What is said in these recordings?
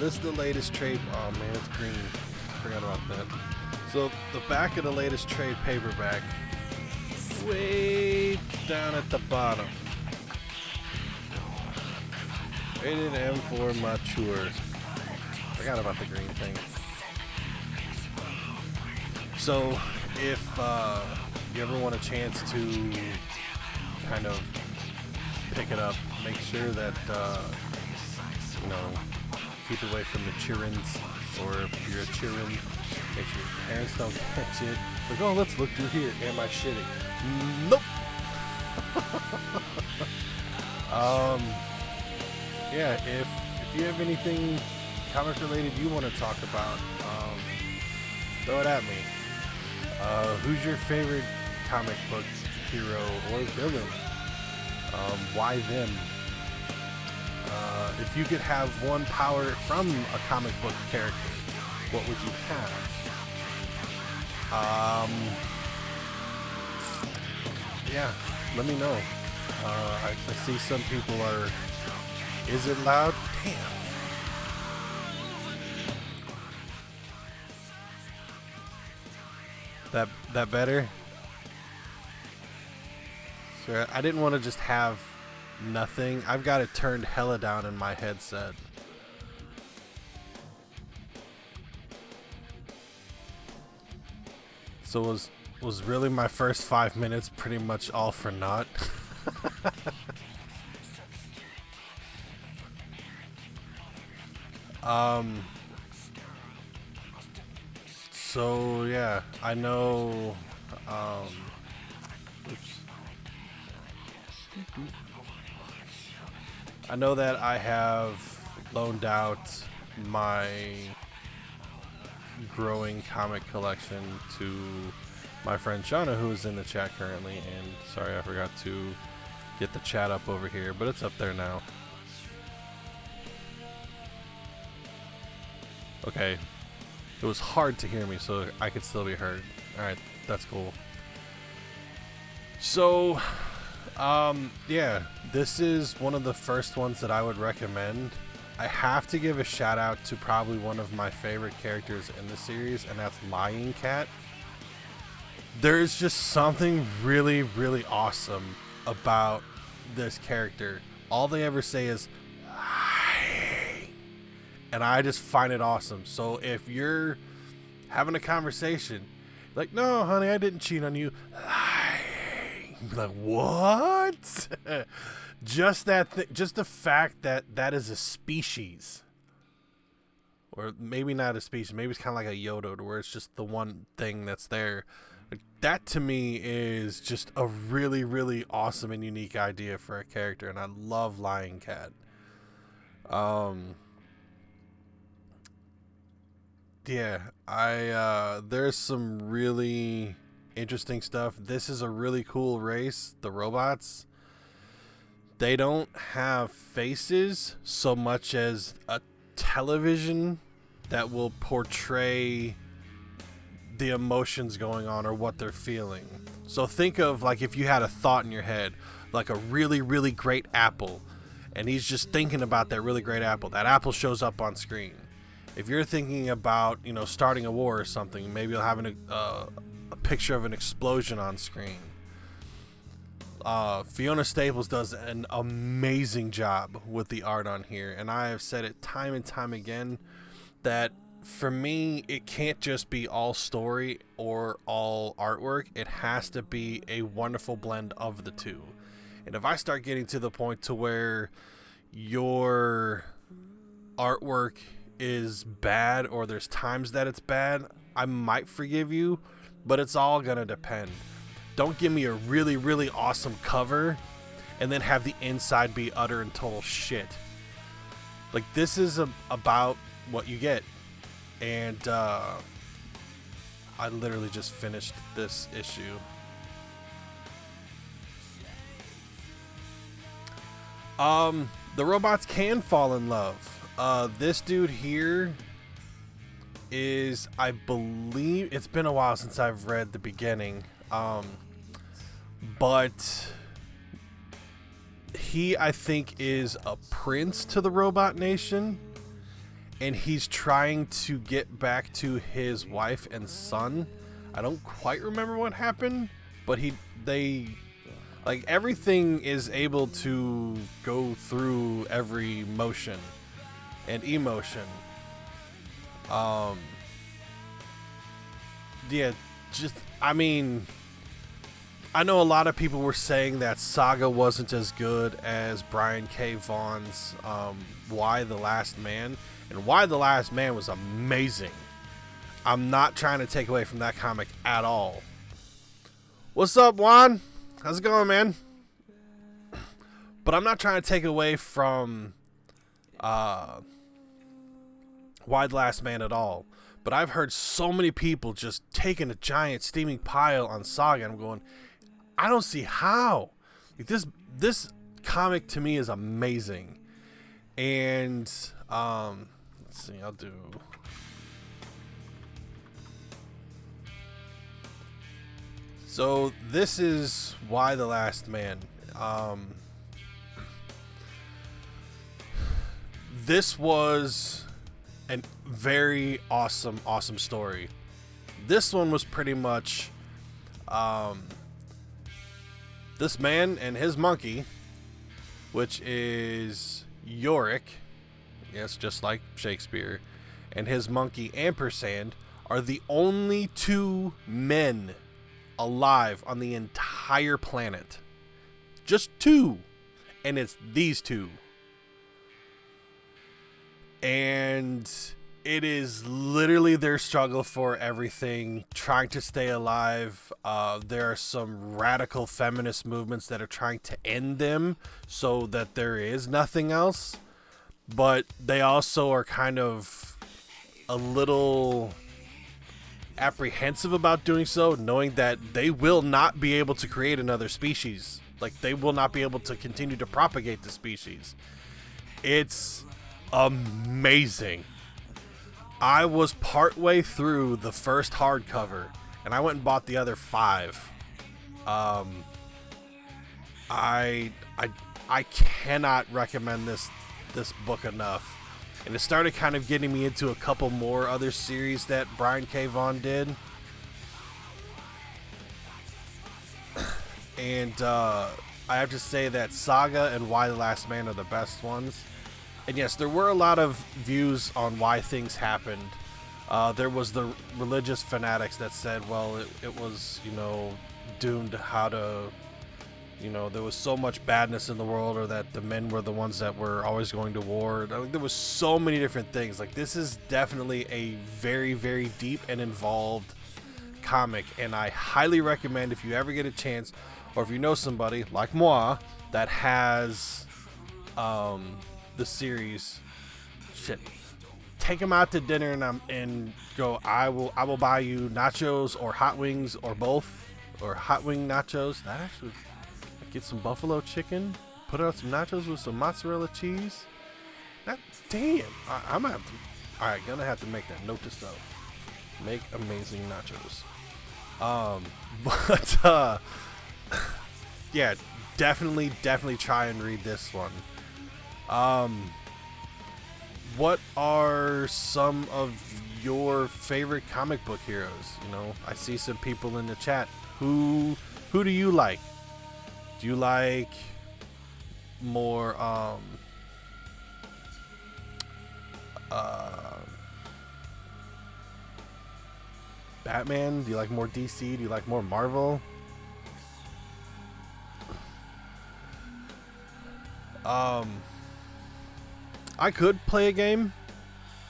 this is the latest trade. Oh man, it's green. Forgot about that. So the back of the latest trade paperback, way down at the bottom. Rated M for mature. Forgot about the green thing. So if you ever want a chance to kind of pick it up, make sure that you know, keep away from the chirins, or if you're a chirin, make sure your parents don't catch it. Like, oh, let's look through here. Am I shitting? Nope. Yeah, if you have anything comic related you want to talk about, throw it at me. Who's your favorite comic book hero or villain? Why them? If you could have one power from a comic book character, what would you have? Yeah, let me know. I see some people are. Is it loud? Damn. That better? So I didn't want to just have nothing. I've got it turned hella down in my headset. So was really my first 5 minutes pretty much all for naught? So yeah, I know oops. I know that I have loaned out my growing comic collection to my friend Shauna, who is in the chat currently, and sorry I forgot to get the chat up over here, but it's up there now. Okay, it was hard to hear me, so I could still be heard. Alright, that's cool. So yeah, this is one of the first ones that I would recommend. I have to give a shout out to probably one of my favorite characters in the series, and that's Lying Cat. There's just something really, really awesome about this character. All they ever say is lying, and I just find it awesome. So if you're having a conversation, like, no, honey, I didn't cheat on you. Lying. Be like, what? Just just the fact that that is a species, or maybe not a species, maybe it's kind of like a Yoda, where it's just the one thing that's there. Like, that to me is just a really, really awesome and unique idea for a character, and I love Lying Cat. Yeah, there's some really interesting stuff. This is a really cool race, the robots. They don't have faces so much as a television that will portray the emotions going on or what they're feeling. So think of, like, if you had a thought in your head, like a really, really great apple, and he's just thinking about that really great apple. That apple shows up on screen. If you're thinking about, you know, starting a war or something, maybe you'll have a picture of an explosion on screen. Fiona Staples does an amazing job with the art on here, and I have said it time and time again that for me, it can't just be all story or all artwork. It has to be a wonderful blend of the two. And if I start getting to the point to where your artwork is bad, or there's times that it's bad, I might forgive you, but it's all gonna depend. Don't give me a really, really awesome cover and then have the inside be utter and total shit. Like, this is about what you get. And I literally just finished this issue. The robots can fall in love. This dude here is, I believe, it's been a while since I've read the beginning. But he, I think, is a prince to the Robot Nation, and he's trying to get back to his wife and son. I don't quite remember what happened, but they like everything is able to go through every motion and emotion. Yeah, just I mean, I know a lot of people were saying that Saga wasn't as good as Brian K. Vaughan's Y the Last Man, and Y the Last Man was amazing. I'm not trying to take away from that comic at all. What's up, Juan? How's it going, man? But I'm not trying to take away from Y the Last Man at all. But I've heard so many people just taking a giant steaming pile on Saga, and I'm going, I don't see how. Like this comic to me is amazing. And let's see, I'll do. So this is Y the Last Man. This was a very awesome story. This one was pretty much this man and his monkey, which is Yorick, yes, just like Shakespeare, and his monkey Ampersand are the only two men alive on the entire planet. Just two. And it's these two. And it is literally their struggle for everything, trying to stay alive. There are some radical feminist movements that are trying to end them so that there is nothing else. But they also are kind of a little apprehensive about doing so, knowing that they will not be able to create another species. Like, they will not be able to continue to propagate the species. It's amazing. I was partway through the first hardcover, and I went and bought the other 5. I cannot recommend this book enough. And it started kind of getting me into a couple more other series that Brian K. Vaughan did. And I have to say that Saga and Y the Last Man are the best ones. And yes, there were a lot of views on why things happened. There was the religious fanatics that said, well, it was, doomed how to... there was so much badness in the world, or that the men were the ones that were always going to war. There was so many different things. Like, this is definitely a very, very deep and involved comic, and I highly recommend, if you ever get a chance, or if you know somebody like moi that has the series, take them out to dinner and go, I will buy you nachos or hot wings or both, or hot wing nachos. That actually... Get some buffalo chicken, put out some nachos with some mozzarella cheese. Damn, I'm gonna have to. All right, gonna have to make that note to self. Make amazing nachos. But yeah, definitely try and read this one. What are some of your favorite comic book heroes? I see some people in the chat. Who do you like? Do you like more Batman? Do you like more DC? Do you like more Marvel? I could play a game.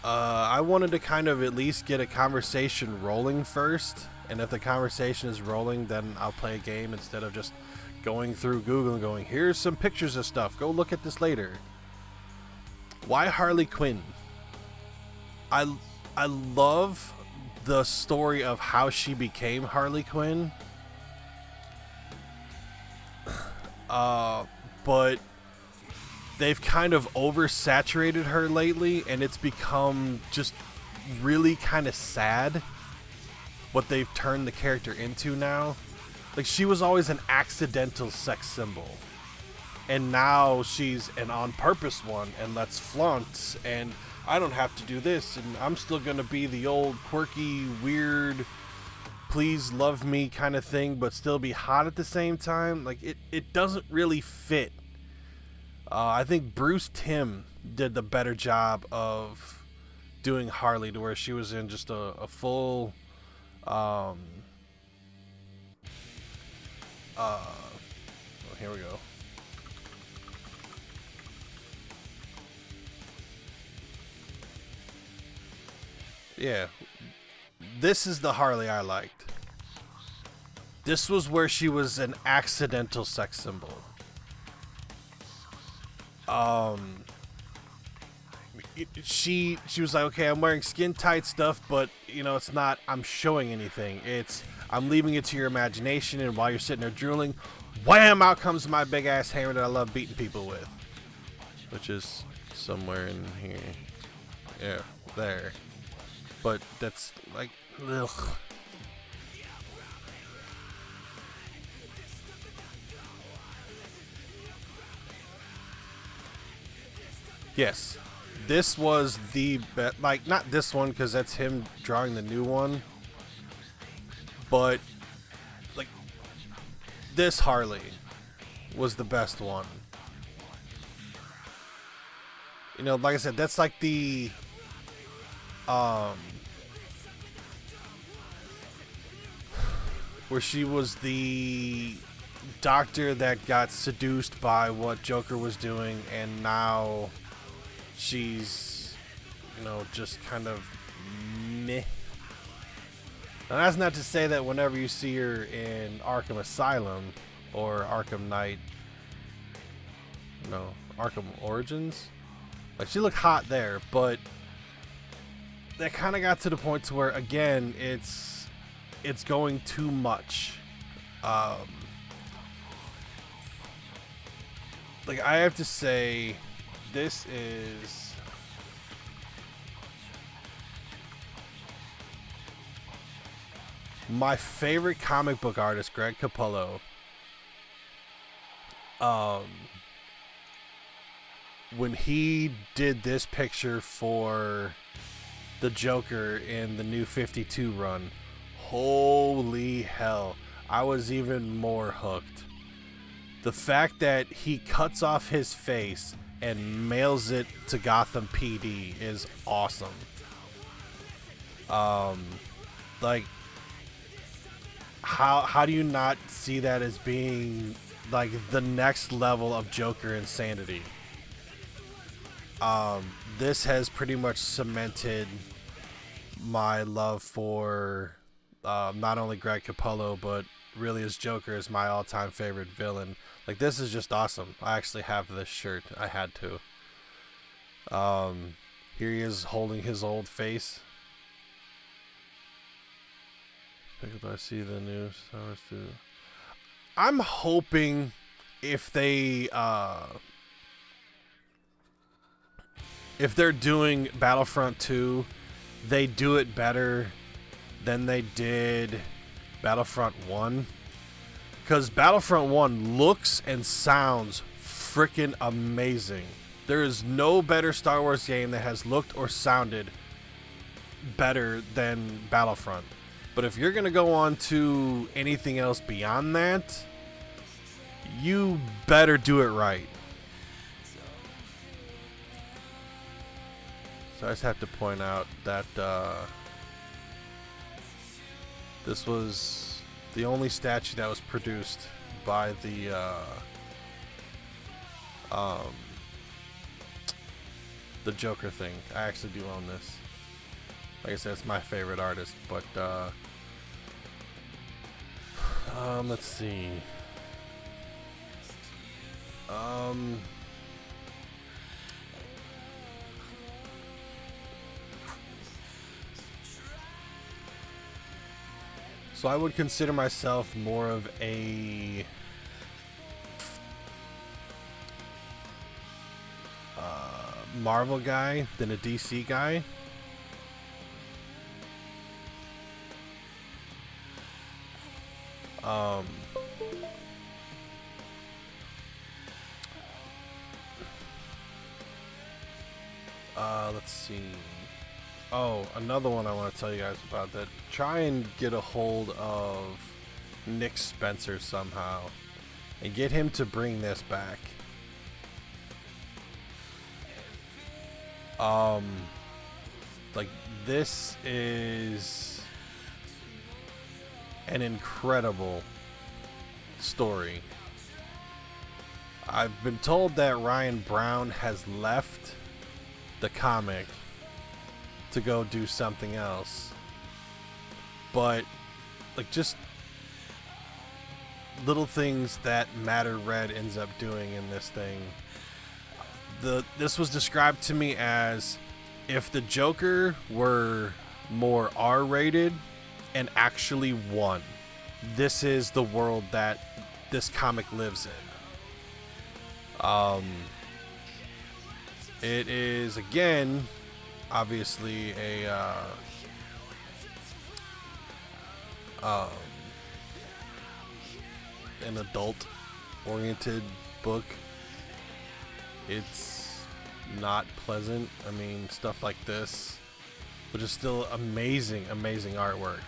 I wanted to kind of at least get a conversation rolling first, and if the conversation is rolling, then I'll play a game instead of just going through Google and going, here's some pictures of stuff, go look at this later. Why Harley Quinn? I love the story of how she became Harley Quinn. But they've kind of oversaturated her lately, and it's become just really kind of sad what they've turned the character into now. Like, she was always an accidental sex symbol, and now she's an on-purpose one, and let's flaunt. And I don't have to do this, and I'm still gonna be the old quirky, weird, please love me kind of thing, but still be hot at the same time. Like it doesn't really fit. I think Bruce Timm did the better job of doing Harley, to where she was in just a full oh, here we go. Yeah, this is the Harley I liked. This was where she was an accidental sex symbol. She was like, okay, I'm wearing skin tight stuff, but you know, it's not I'm showing anything. It's I'm leaving it to your imagination, and while you're sitting there drooling, wham, out comes my big ass hammer that I love beating people with. Which is somewhere in here. Yeah, there. But that's like, ugh. Yes, this was the best. Like, not this one because that's him drawing the new one, but like this Harley was the best one. You know, like I said, that's like the where she was the doctor that got seduced by what Joker was doing, and now she's, you know, just kind of meh. And that's not to say that whenever you see her in Arkham Asylum or Arkham Knight, no, Arkham Origins, like she looked hot there, but that kind of got to the point to where, again, it's going too much. Like, I have to say, this is my favorite comic book artist, Greg Capullo. When he did this picture for the Joker in the New 52 run, holy hell, I was even more hooked. The fact that he cuts off his face and mails it to Gotham PD is awesome. Like, how do you not see that as being like the next level of Joker insanity? This has pretty much cemented my love for not only Greg Capullo, but really as Joker is my all-time favorite villain. Like, this is just awesome. I actually have this shirt. I had to. Here he is holding his old face. I think if I see the news, I'm hoping if they're doing Battlefront 2, they do it better than they did Battlefront 1. Because Battlefront 1 looks and sounds freaking amazing. There is no better Star Wars game that has looked or sounded better than Battlefront. But if you're going to go on to anything else beyond that, you better do it right. So I just have to point out that this was the only statue that was produced by the Joker thing. I actually do own this. Like I said, it's my favorite artist, but let's see. So I would consider myself more of a Marvel guy than a DC guy. Let's see. Oh, another one I want to tell you guys about that. Try and get a hold of Nick Spencer somehow and get him to bring this back. Like, this is an incredible story. I've been told that Ryan Brown has left the comic to go do something else, but like, just little things that Matter Red ends up doing in this thing. This was described to me as if the Joker were more R-rated and actually won. This is the world that this comic lives in. It is, again, obviously an adult-oriented book. It's not pleasant. I mean, stuff like this, which is still amazing, amazing artwork.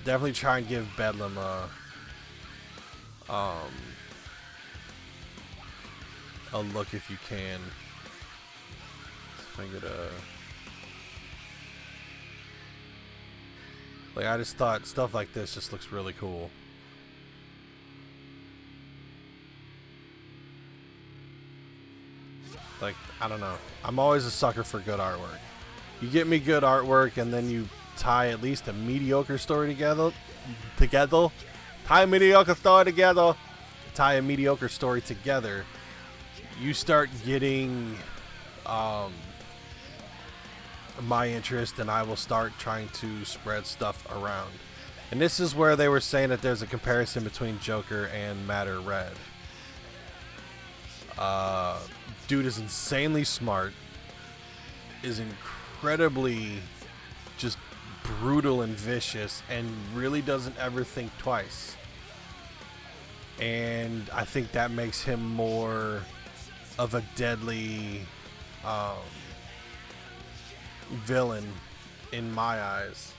Definitely try and give Bedlam a look if you can. If I get like, I just thought stuff like this just looks really cool. Like, I don't know. I'm always a sucker for good artwork. You get me good artwork and then you tie at least a mediocre story together. Tie a mediocre story together. Tie a mediocre story together. You start getting my interest, and I will start trying to spread stuff around. And this is where they were saying that there's a comparison between Joker and Matter Red. Dude is insanely smart, is incredibly just brutal and vicious, and really doesn't ever think twice. And I think that makes him more of a deadly villain in my eyes.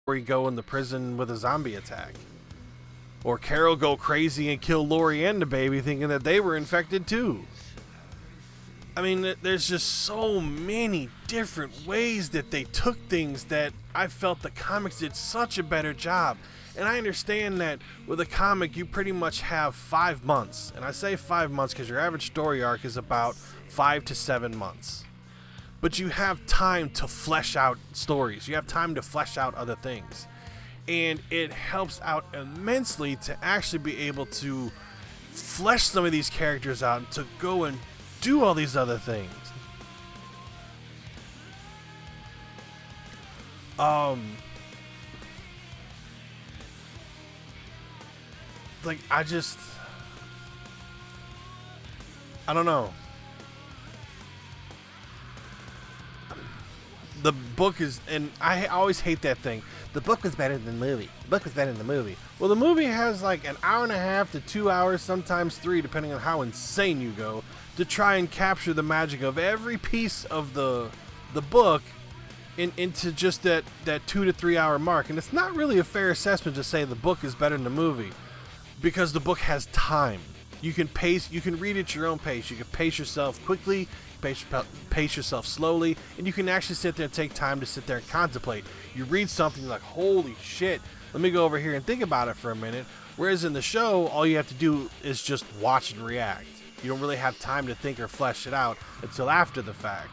Lori go in the prison with a zombie attack. Or Carol go crazy and kill Lori and the baby thinking that they were infected too. I mean, there's just so many different ways that they took things that I felt the comics did such a better job. And I understand that with a comic, you pretty much have 5 months. And I say 5 months because your average story arc is about 5 to 7 months. But you have time to flesh out stories. You have time to flesh out other things. And it helps out immensely to actually be able to flesh some of these characters out and to go and do all these other things. Like, I don't know. The book is, and I always hate that thing. The book was better than the movie. The book was better than the movie. Well, the movie has like an hour and a half to 2 hours, sometimes 3, depending on how insane you go, to try and capture the magic of every piece of the book into just that 2 to 3 hour mark. And it's not really a fair assessment to say the book is better than the movie, because the book has time. You can read at your own pace. You can pace yourself quickly, pace yourself slowly, and you can actually sit there and take time to sit there and contemplate. You read something like, holy shit, let me go over here and think about it for a minute. Whereas in the show, all you have to do is just watch and react. You don't really have time to think or flesh it out until after the fact.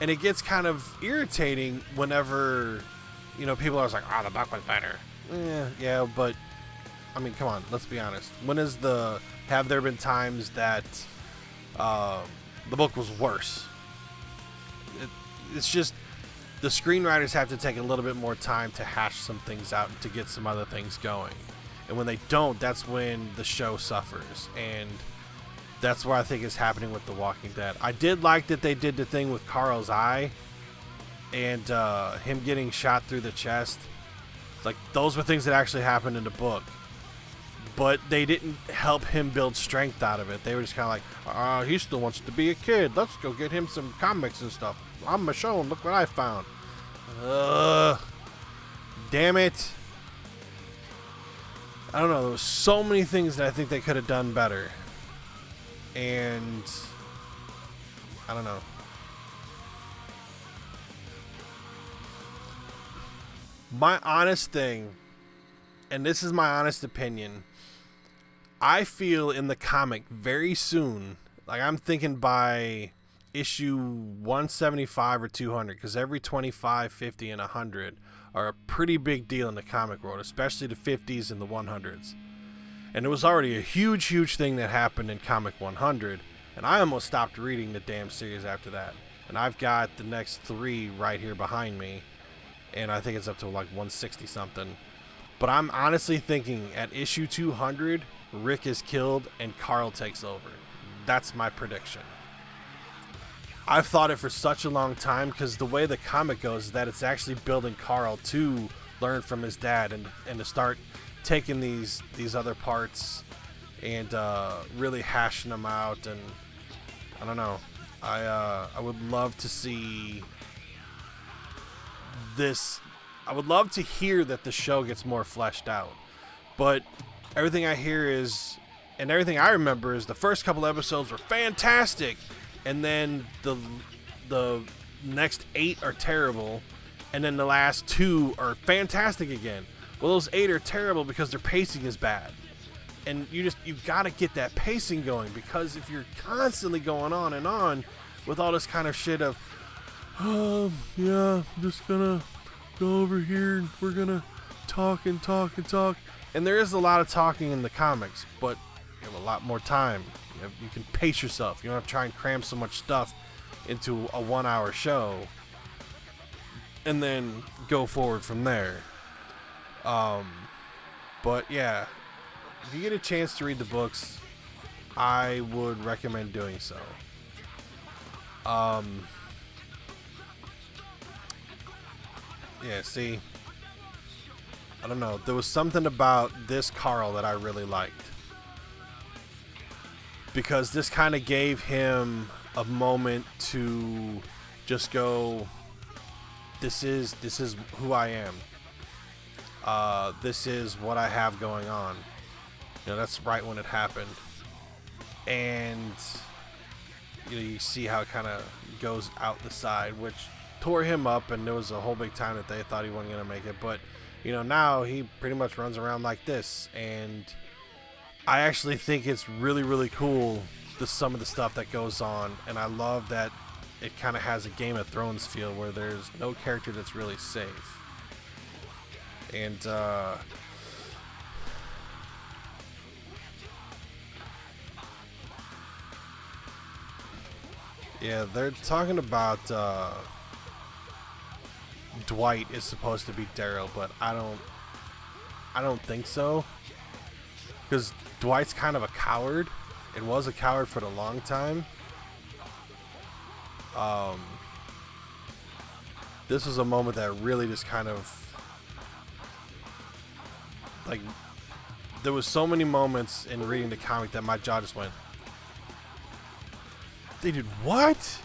And it gets kind of irritating whenever, people are like, oh, the book was better. Yeah, but, I mean, come on, let's be honest. Have there been times that the book was worse? It's just the screenwriters have to take a little bit more time to hash some things out and to get some other things going. And when they don't, that's when the show suffers. And that's what I think is happening with The Walking Dead. I did like that they did the thing with Carl's eye and him getting shot through the chest. Like, those were things that actually happened in the book. But they didn't help him build strength out of it. They were just kind of like, he still wants to be a kid. Let's go get him some comics and stuff. I'm Michonne. Look what I found. Damn it. I don't know. There was so many things that I think they could have done better. And I don't know. My honest thing, and this is my honest opinion, I feel in the comic very soon, like I'm thinking by issue 175 or 200, because every 25, 50, and 100 are a pretty big deal in the comic world, especially the 50s and the 100s. And it was already a huge thing that happened in Comic 100, and I almost stopped reading the damn series after that. And I've got the next 3 right here behind me, and I think it's up to like 160 something. But I'm honestly thinking at issue 200, Rick is killed and Carl takes over. That's my prediction. I've thought it for such a long time, because the way the comic goes is that it's actually building Carl to learn from his dad and to start taking these other parts and really hashing them out. And I don't know. I would love to see this. I would love to hear that the show gets more fleshed out. But everything I hear is, and everything I remember is, the first couple episodes were fantastic, and then the next 8 are terrible, and then the last 2 are fantastic again. Well, those 8 are terrible because their pacing is bad. And you got to get that pacing going, because if you're constantly going on and on with all this kind of shit of, yeah, I'm just gonna go over here and we're gonna talk and talk and talk. And there is a lot of talking in the comics, but you have a lot more time. You can pace yourself. You don't have to try and cram so much stuff into a 1-hour show and then go forward from there. But yeah, if you get a chance to read the books, I would recommend doing so. Yeah, see, I don't know. There was something about this Carl that I really liked, because this kind of gave him a moment to just go, this is who I am. this is what I have going on. You know, that's right when it happened. And you know, you see how it kind of goes out the side, which tore him up, and there was a whole big time that they thought he wasn't going to make it. But, you know, now he pretty much runs around like this, and I actually think it's really, really cool, some of the stuff that goes on, and I love that it kind of has a Game of Thrones feel where there's no character that's really safe. And, yeah, they're talking about Dwight is supposed to be Daryl, but I don't think so, because Dwight's kind of a coward. It was a coward for a long time. This was a moment that really just kind of, like, there was so many moments in reading the comic that my jaw just went, they did what?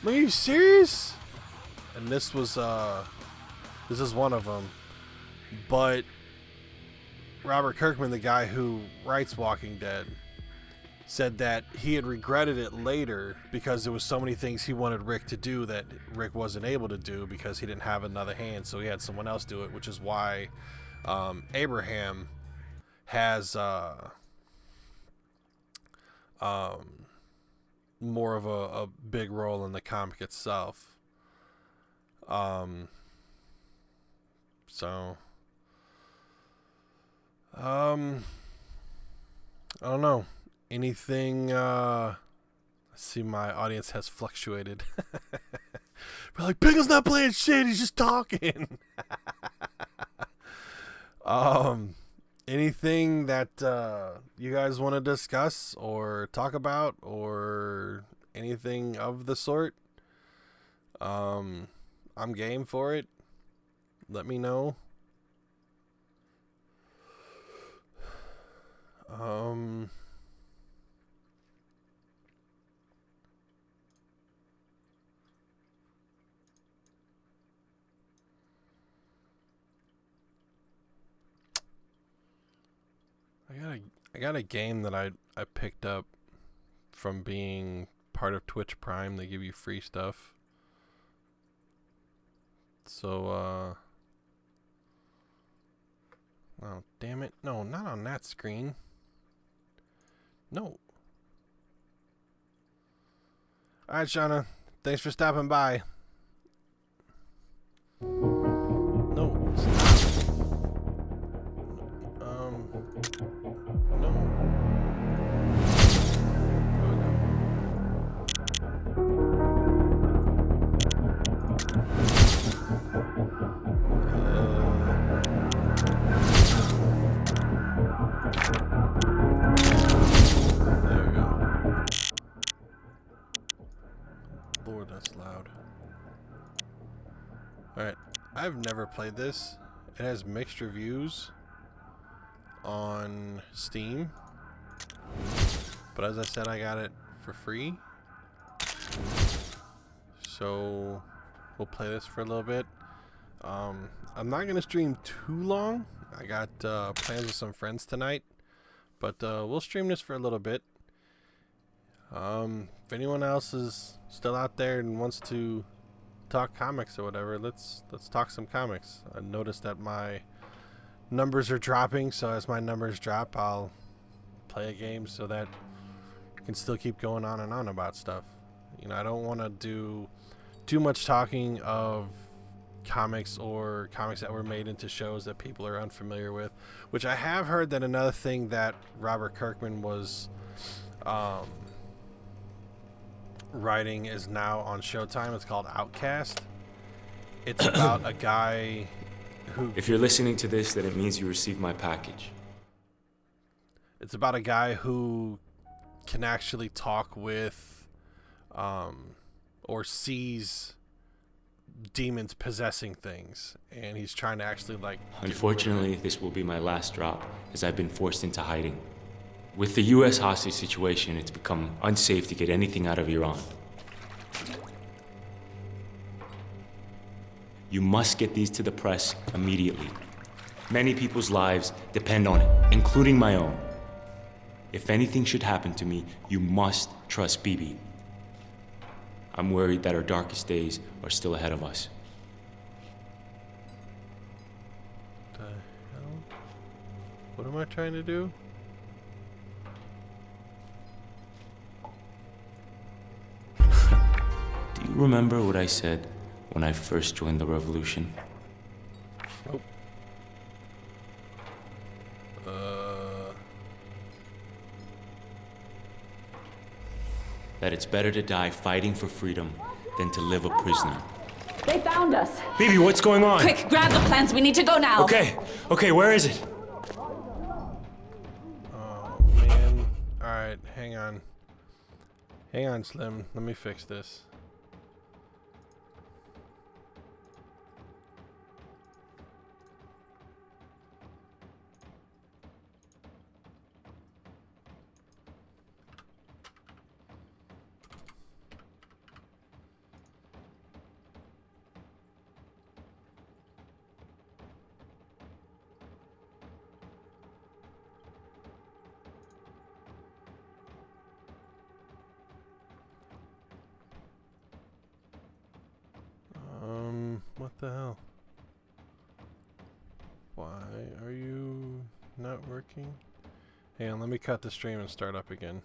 Are you serious? And this is one of them. But Robert Kirkman, the guy who writes Walking Dead, said that he had regretted it later because there was so many things he wanted Rick to do that Rick wasn't able to do because he didn't have another hand, so he had someone else do it, which is why Abraham has more of a big role in the comic itself. So I don't know. Anything, I see my audience has fluctuated. We're like, Pickle's not playing shit, he's just talking. Anything that you guys want to discuss or talk about or anything of the sort? I'm game for it. Let me know. I got a game that I picked up from being part of Twitch Prime. They give you free stuff. So oh damn it. No, not on that screen. No. Alright, Shauna. Thanks for stopping by. No, stop. No. There we go. Lord, that's loud. Alright, I've never played this. It has mixed reviews on Steam, but as I said, I got it for free, so we'll play this for a little bit. I'm not gonna stream too long. I got plans with some friends tonight, but we'll stream this for a little bit. If anyone else is still out there and wants to talk comics or whatever, let's talk some comics. I noticed that my numbers are dropping, so as my numbers drop, I'll play a game so that I can still keep going on and on about stuff. You know, I don't want to do too much talking of comics or comics that were made into shows that people are unfamiliar with, which I have heard that another thing that Robert Kirkman was writing is now on Showtime. It's called Outcast. It's about a guy who... If you're listening to this, then it means you received my package. It's about a guy who can actually talk with or sees demons possessing things, and he's trying to actually, like... Unfortunately, this will be my last drop, as I've been forced into hiding. With the U.S. hostage situation, it's become unsafe to get anything out of Iran. You must get these to the press immediately. Many people's lives depend on it, including my own. If anything should happen to me, you must trust Bibi. I'm worried that our darkest days are still ahead of us. The hell? What am I trying to do? Do you remember what I said when I first joined the revolution? Nope. That it's better to die fighting for freedom than to live a prisoner. They found us. Bibi, what's going on? Quick, grab the plans. We need to go now. Okay, where is it? Oh, man. Alright, hang on. Hang on, Slim. Let me fix this. What the hell? Why are you not working? Hang on, let me cut the stream and start up again.